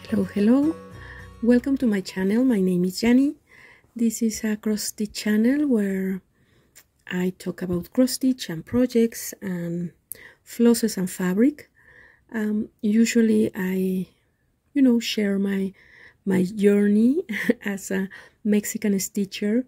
Hello, welcome to my channel. My name is Jenny. This is a cross-stitch channel where I talk about cross-stitch and projects and flosses and fabric. Usually I, share my journey as a Mexican stitcher,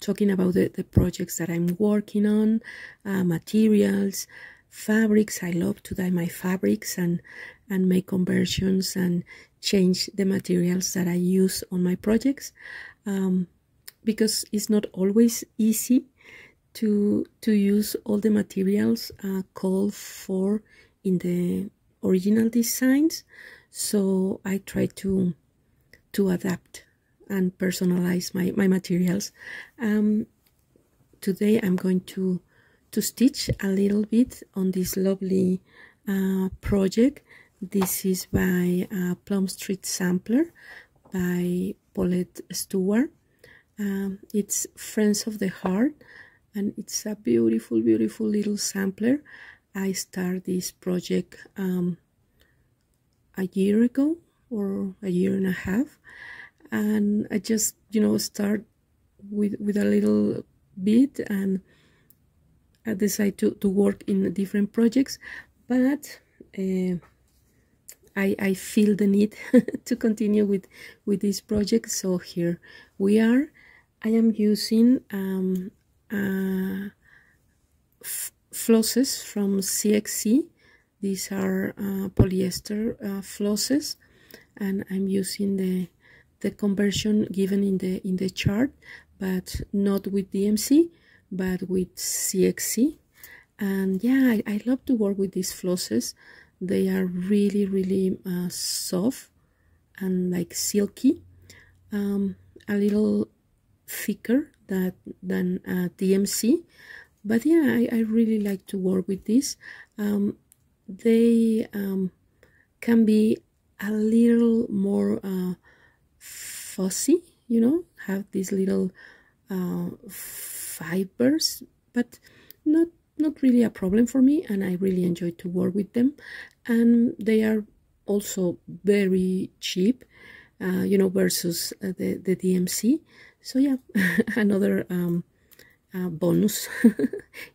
talking about the projects that I'm working on, materials, fabrics. I love to dye my fabrics and make conversions and change the materials that I use on my projects, because it's not always easy to use all the materials called for in the original designs. So I try to adapt and personalize my materials. Today I'm going to stitch a little bit on this lovely project. This is by Plum Street Sampler by Paulette Stewart. It's Friends of the Heart, and it's a beautiful little sampler. I started this project a year ago or a year and a half, and I just start with a little bit, and I decided to work in different projects, but I feel the need to continue with this project. So here we are. I am using flosses from CXC. These are polyester flosses, and I'm using the conversion given in the chart, but not with DMC, but with CXC. And yeah, I love to work with these flosses. They are really soft and like silky, a little thicker than DMC, but yeah, I really like to work with this. They can be a little more fussy, have these little fibers, but not really a problem for me, and I really enjoy to work with them. And they are also very cheap, versus the DMC. So yeah, another bonus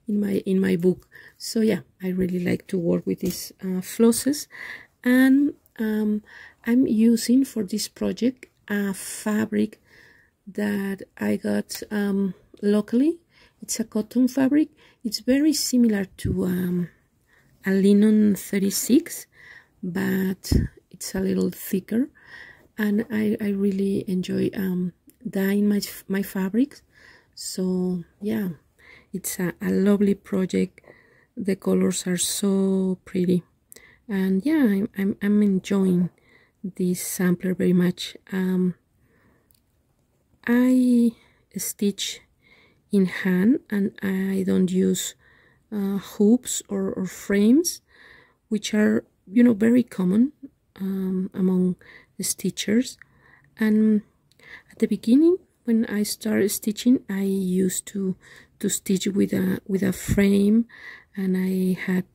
in my book. So yeah, I really like to work with these flosses, and I'm using for this project a fabric that I got locally. It's a cotton fabric. It's very similar to a linen 36, but it's a little thicker, and I really enjoy dyeing my fabrics. So yeah, it's a lovely project. The colors are so pretty, and yeah, I'm enjoying this sampler very much. I stitch in hand, and I don't use hoops or frames, which are very common among the stitchers. And at the beginning, when I started stitching, I used to stitch with a frame, and I had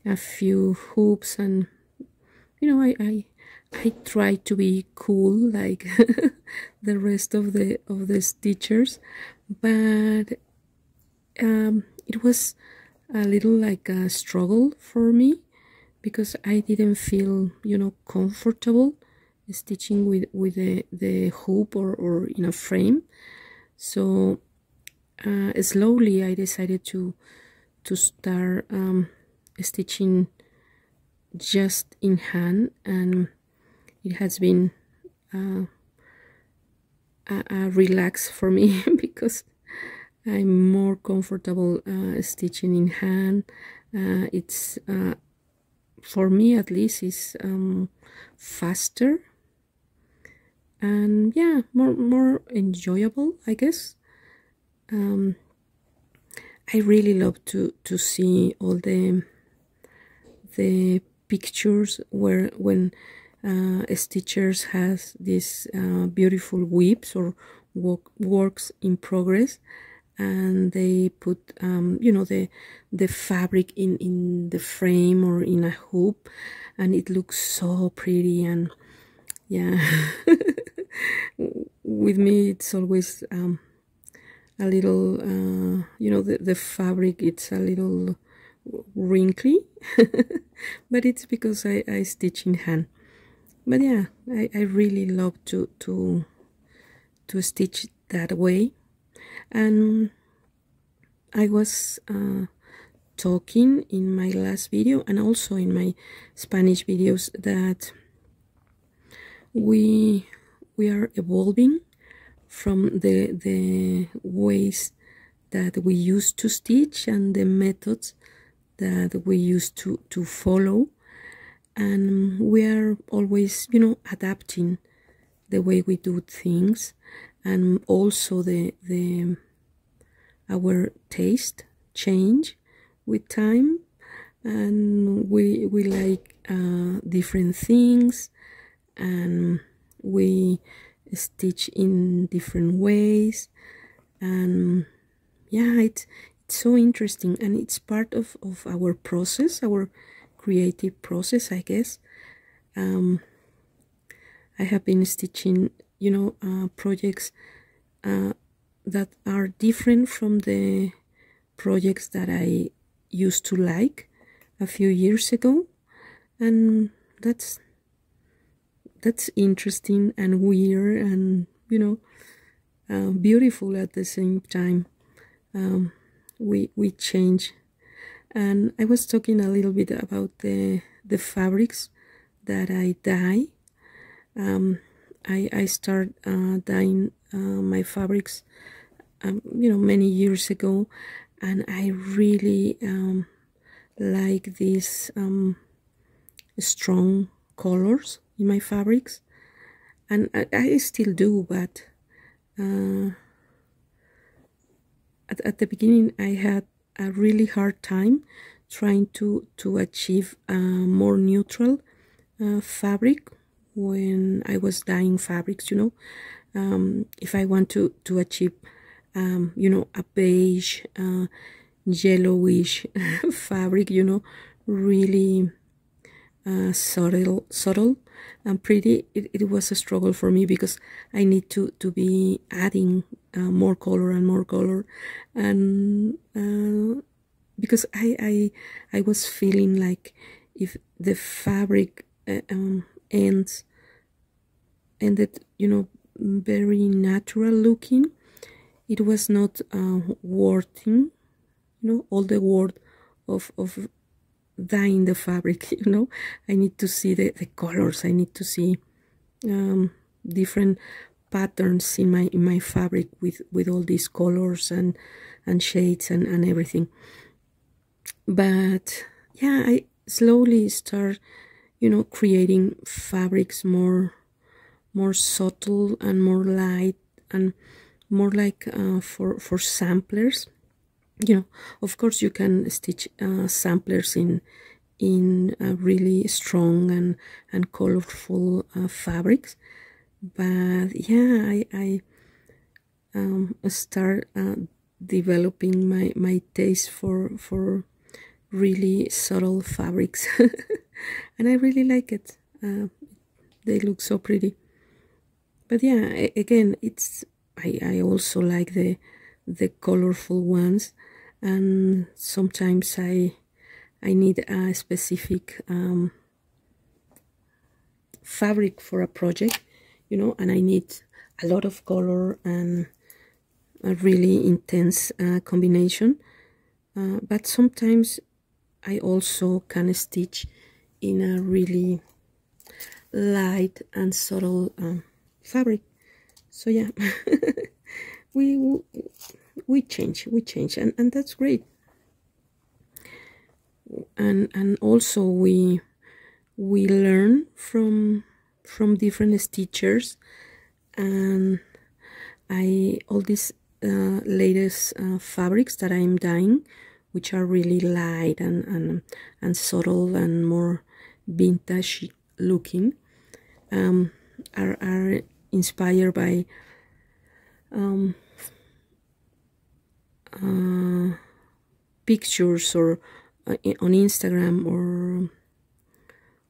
a few hoops, and I tried to be cool like the rest of the stitchers, but it was a little like a struggle for me, because I didn't feel comfortable stitching with the hoop or in a frame. So slowly I decided to start stitching just in hand, and it has been a relax for me because I'm more comfortable stitching in hand. It's for me at least is faster, and yeah, more enjoyable, I guess. I really love to see all the pictures when stitchers has these beautiful whips or works in progress, and they put you know, the fabric in the frame or in a hoop, and it looks so pretty. And yeah, with me it's always a little you know, the fabric, it's a little wrinkly, but it's because I stitch in hand. But yeah, I really love to stitch that way. And I was talking in my last video and also in my Spanish videos that we are evolving from the ways that we used to stitch and the methods that we used to follow, and we are always, you know, adapting the way we do things, and also our taste change with time, and we like different things, and we stitch in different ways. And yeah, it's so interesting, and it's part of our process, our creative process, I guess. I have been stitching, you know, projects that are different from the projects that I used to like a few years ago, and that's interesting and weird, and you know, beautiful at the same time. We change. And I was talking a little bit about the fabrics that I dye. I start dyeing my fabrics you know, many years ago, and I really like these strong colors in my fabrics, and I still do, but at the beginning I had a really hard time trying to achieve a more neutral fabric when I was dyeing fabrics, you know. If I want to achieve you know, a beige yellowish fabric, you know, really subtle and pretty, it was a struggle for me, because I need to be adding more color and more color, and because I was feeling like if the fabric ended, you know, very natural looking, it was not worthing, you know, all the work of dyeing the fabric. You know, I need to see the colors, I need to see different patterns in my fabric with all these colors and shades and everything. But yeah, I slowly start, you know, creating fabrics more subtle and more light, and more like for samplers. You know, of course you can stitch samplers in really strong and colorful fabrics, but yeah, I start developing my taste for really subtle fabrics and I really like it. They look so pretty. But yeah, again, it's I also like the colorful ones, and sometimes I need a specific fabric for a project, you know, and I need a lot of color and a really intense combination. But sometimes I also can stitch in a really light and subtle fabric. So yeah, we change, and that's great. And also we learn from different stitchers, and all these latest fabrics that I'm dyeing, which are really light and subtle and more vintage looking, are inspired by pictures or on Instagram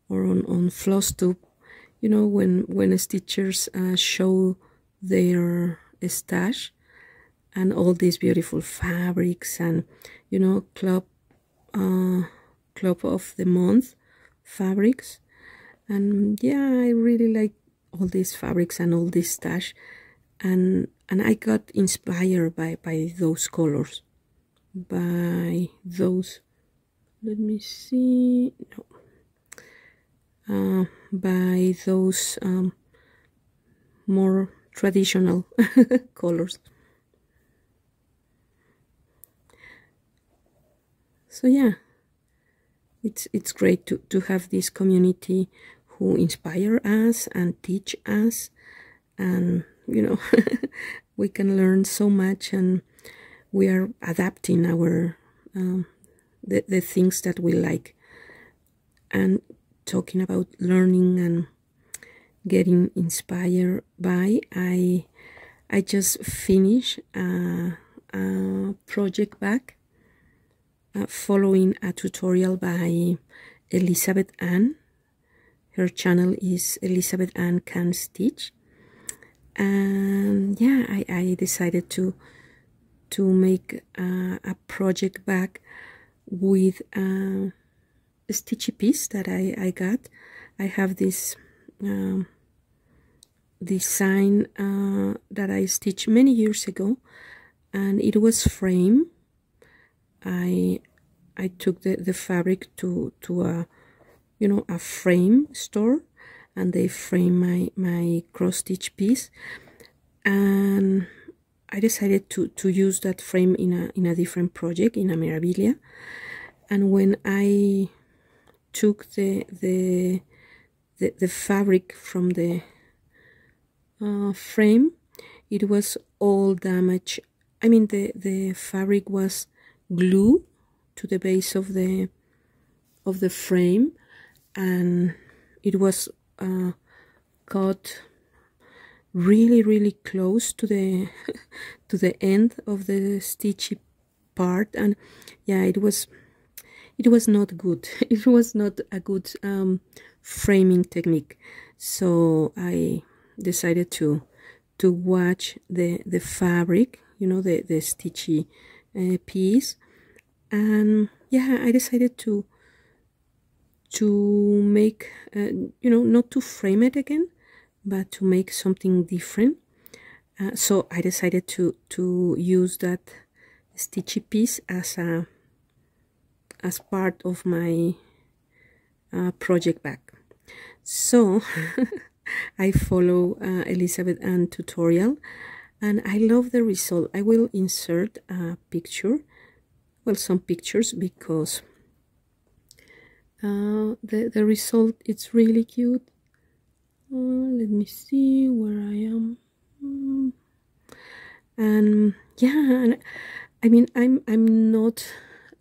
or on Flosstube, you know, when stitchers show their stash and all these beautiful fabrics and, you know, club of the month fabrics. And yeah, I really like all these fabrics and all this stash, and I got inspired by those colors, by those, let me see, no, by those more traditional colors. So yeah, it's great to have this community who inspire us and teach us, and you know, we can learn so much, and we are adapting our the things that we like. And talking about learning and getting inspired by, I just finished a project back following a tutorial by Elizabeth Ann. Her channel is Elizabeth Ann Can Stitch, and yeah, I decided to make a project bag with a stitchy piece that I got. I have this design that I stitched many years ago, and it was frame. I took the fabric to a, you know, a frame store, and they frame my cross stitch piece, and I decided to use that frame in a different project, in a Mirabilia. And when I took the fabric from the frame, it was all damaged. I mean, the fabric was glued to the base of the frame, and it was cut really close to the to the end of the stitchy part. And yeah, it was not good. It was not a good framing technique. So I decided to watch the fabric, you know, the stitchy piece. And yeah, I decided to make you know, not to frame it again, but to make something different. So I decided to use that stitchy piece as part of my project bag. So I follow Elizabeth Ann tutorial, and I love the result. I will insert a picture, well, some pictures, because the result, it's really cute. Let me see where I am. And yeah, and I mean, I'm not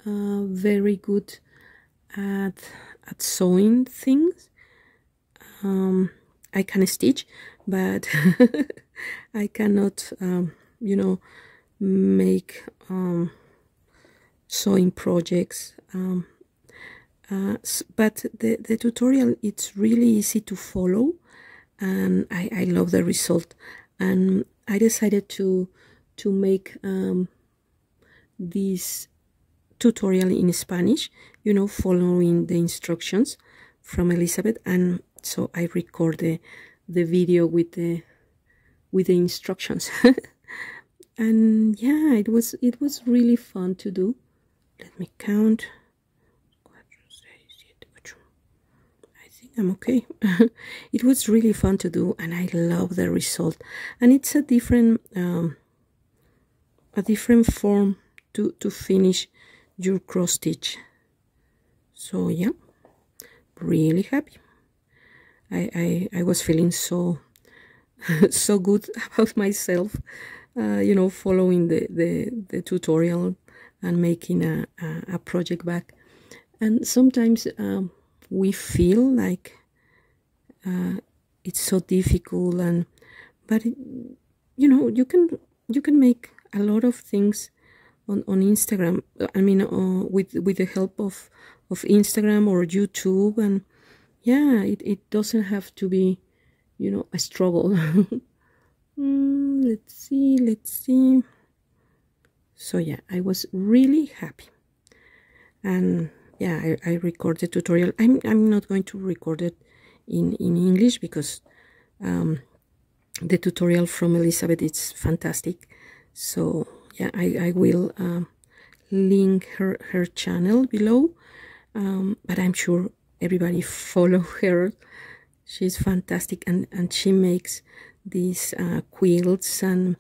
very good at sewing things. I can stitch, but I cannot, you know, make sewing projects. But the tutorial, it's really easy to follow, and I love the result. And I decided to make this tutorial in Spanish, you know, following the instructions from Elizabeth. And so I record the video with the instructions. And yeah, it was really fun to do. Let me count. I think I'm okay. It was really fun to do, and I love the result. And it's a different form to finish your cross stitch. So yeah, really happy. I was feeling so so good about myself, you know, following the tutorial and making a project bag. And sometimes we feel like it's so difficult, but you know, you can make a lot of things on Instagram. I mean, with the help of Instagram or YouTube, and yeah, it doesn't have to be, you know, a struggle. Let's see. So yeah, I was really happy, and yeah, I recorded tutorial. I'm not going to record it in English because the tutorial from Elizabeth is fantastic. So yeah, I will link her channel below, but I'm sure everybody follow her. She's fantastic, and she makes these quilts and,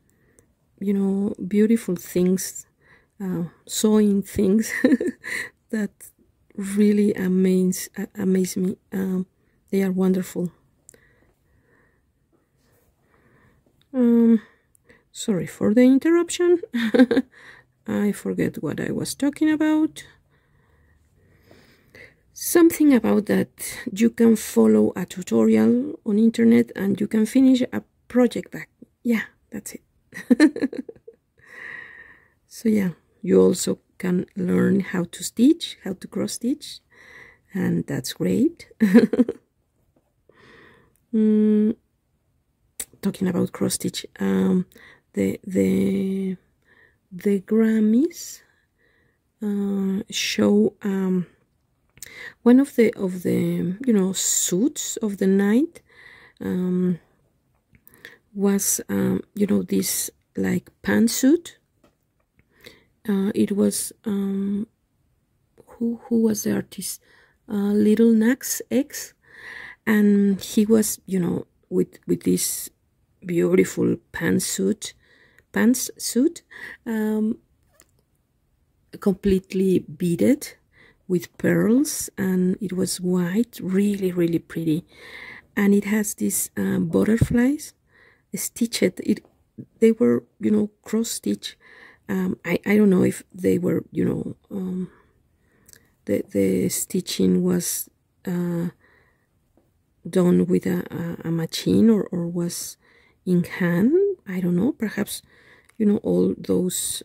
you know, beautiful things, sewing things that really amaze me. They are wonderful. Sorry for the interruption. I forget what I was talking about. Something about that you can follow a tutorial on internet and you can finish a project back. Yeah, that's it. So yeah, you also can learn how to stitch, how to cross stitch, and that's great. Talking about cross stitch, the Grammys show one of the you know, suits of the night was you know, this like pantsuit. It was who was the artist? Little Nas X, and he was, you know, with this beautiful pantsuit, completely beaded with pearls, and it was white, really pretty, and it has these butterflies stitched. They were, you know, cross stitch. I don't know if they were, you know, the stitching was done with a machine or was in hand. I don't know, perhaps, you know, all those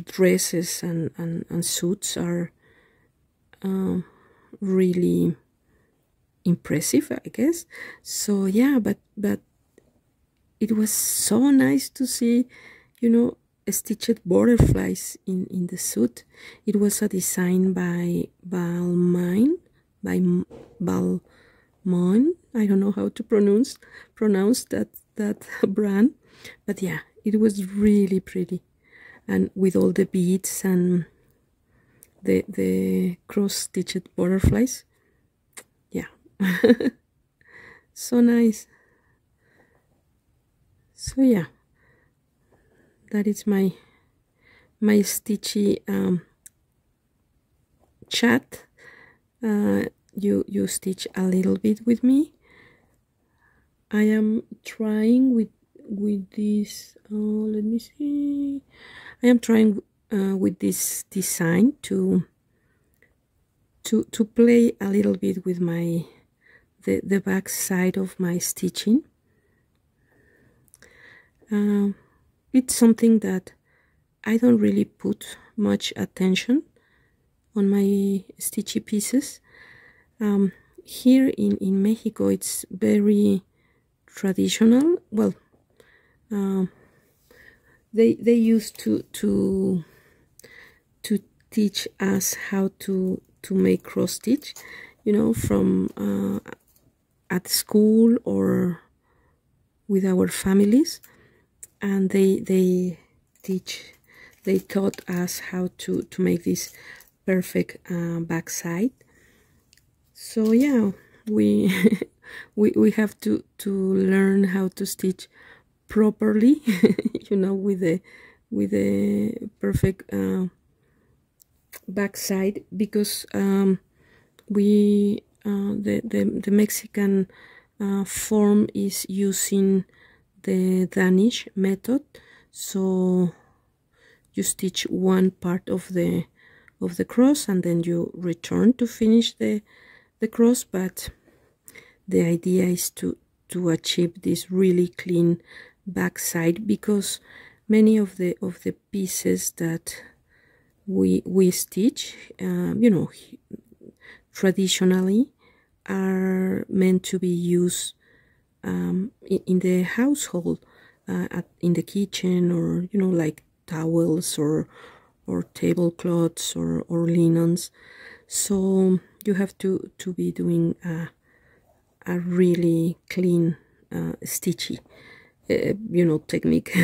dresses and suits are really impressive, I guess. So yeah, but it was so nice to see, you know, stitched butterflies in the suit. It was a design by Balmain. I don't know how to pronounce that brand, but yeah, it was really pretty, and with all the beads and the cross-stitched butterflies. Yeah. So nice. So yeah, that is my stitchy chat. You stitch a little bit with me. I am trying with this. Let me see. I am trying with this design to play a little bit with my the back side of my stitching. It's something that I don't really put much attention on my stitchy pieces. Here in Mexico, it's very traditional. Well, they used to teach us how to make cross stitch, you know, from at school or with our families, and they taught us how to make this perfect backside. So yeah, we we have to learn how to stitch properly, you know, with the perfect backside, because we the Mexican form is using the Danish method. So you stitch one part of the cross and then you return to finish the cross, but the idea is to achieve this really clean backside, because many of the pieces that we stitch, you know, traditionally are meant to be used in the household, in the kitchen, or you know, like towels or tablecloths or linens. So you have to be doing a really clean stitchy you know, technique.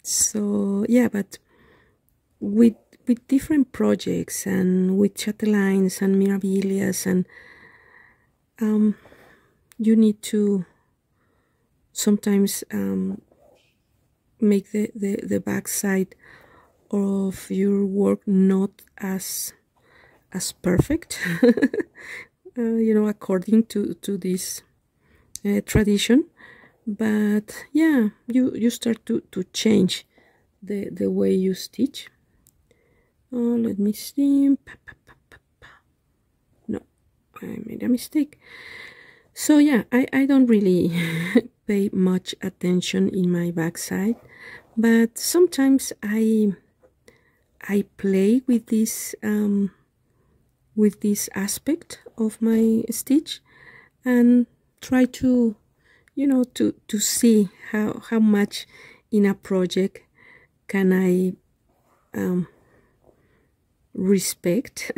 So yeah, but with different projects and with chatelaines and mirabilias, and you need to sometimes make the back side of your work not as perfect, you know, according to this tradition. But yeah, you start to change the way you stitch. Let me see. No, I made a mistake. So yeah, I don't really pay much attention in my backside, but sometimes I play with this aspect of my stitch and try to, you know, to see how much in a project can I respect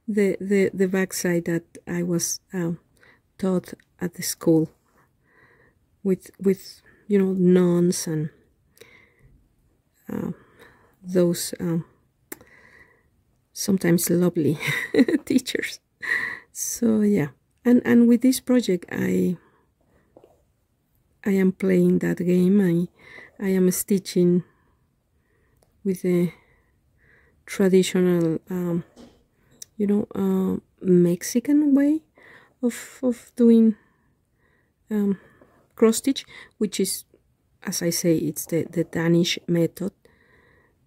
the backside that I was taught at the school with you know, nuns and those sometimes lovely teachers. So yeah, and with this project I am playing that game. I am stitching with a traditional you know, Mexican way of doing cross stitch, which is, as I say, it's the Danish method.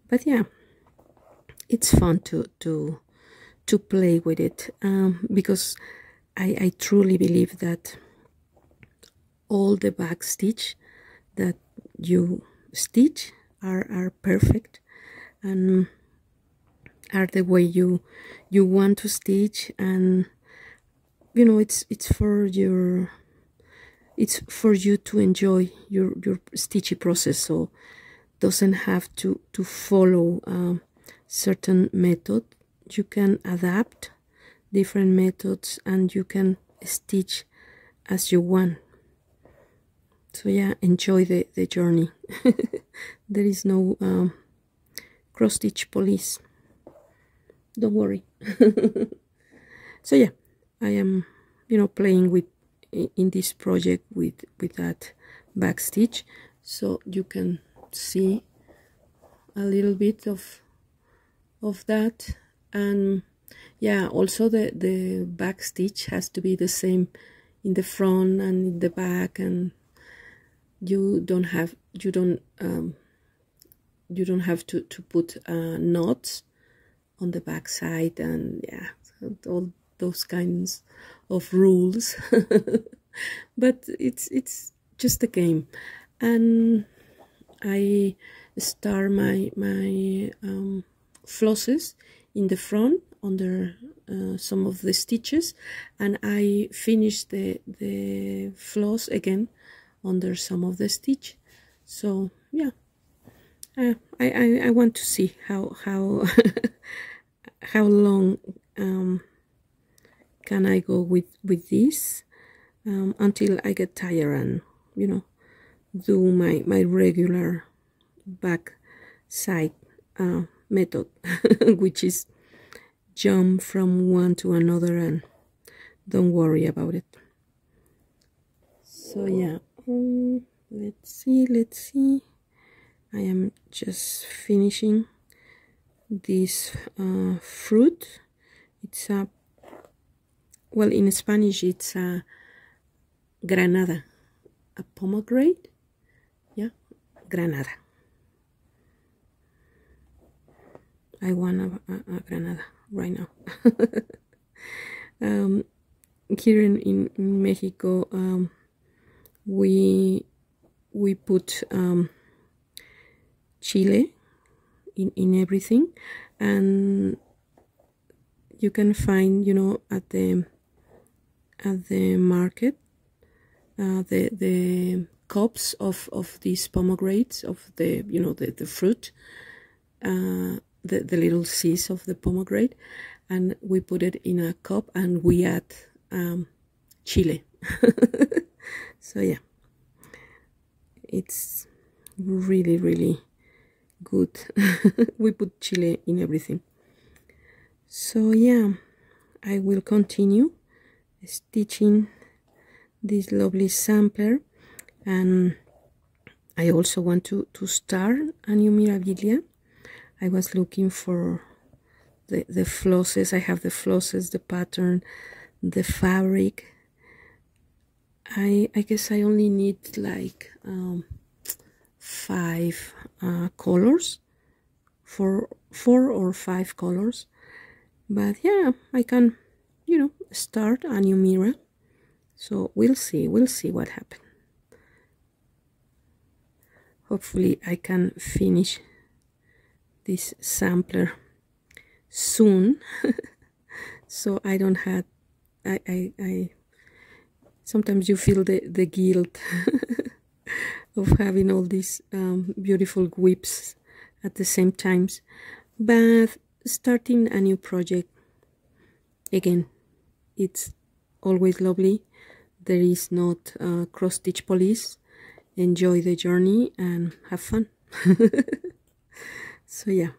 But yeah, it's fun to play with it, because I truly believe that all the back stitch that you stitch are perfect and are the way you want to stitch. And you know, it's for your, it's for you to enjoy your stitchy process. So doesn't have to follow certain method. You can adapt different methods and you can stitch as you want. So yeah, enjoy the journey. There is no cross stitch police, don't worry. So yeah, I am, you know, playing with in this project with that back stitch, so you can see a little bit of that. And yeah, also the back stitch has to be the same in the front and in the back, and you don't have to put knots on the back side, and yeah, so all those kinds of rules. But it's just a game. And I start my flosses in the front under some of the stitches, and I finish the floss again under some of the stitch. So yeah, I want to see how how long can I go with this until I get tired and, you know, do my regular back side method, which is jump from one to another and don't worry about it. So yeah, let's see. I am just finishing this fruit. It's a, well, in Spanish it's a granada, a pomegranate. Yeah, granada. I want a granada right now. Here in Mexico, we put Chile in everything, and you can find, you know, at the market, the cups of these pomegranates, of the, you know, the fruit, the little seeds of the pomegranate, and we put it in a cup and we add chile. So yeah, it's really, really good. We put chile in everything. So yeah, I will continue stitching this lovely sampler, and I also want to start a new Mirabilia. I was looking for the flosses. I have the flosses, the pattern, the fabric. I guess I only need like 5 colors, 4 or 5 colors, but yeah, I can, you know, start a new mirror. So we'll see what happens. Hopefully I can finish this sampler soon. So I don't have, I sometimes you feel the guilt of having all these beautiful whips at the same times, but starting a new project, again, it's always lovely. There is not cross stitch police. Enjoy the journey and have fun. So yeah,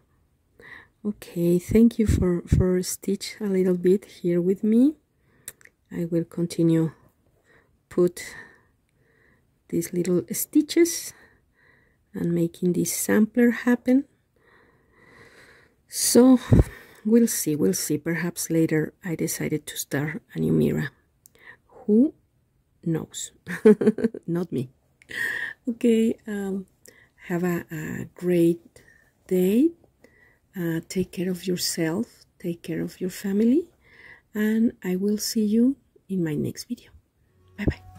okay, thank you for stitch a little bit here with me. I will continue put these little stitches and making this sampler happen. So we'll see, perhaps later I decided to start a new mirror. Who knows? Not me. Okay, have a great day. Take care of yourself, take care of your family, and I will see you in my next video. Bye bye.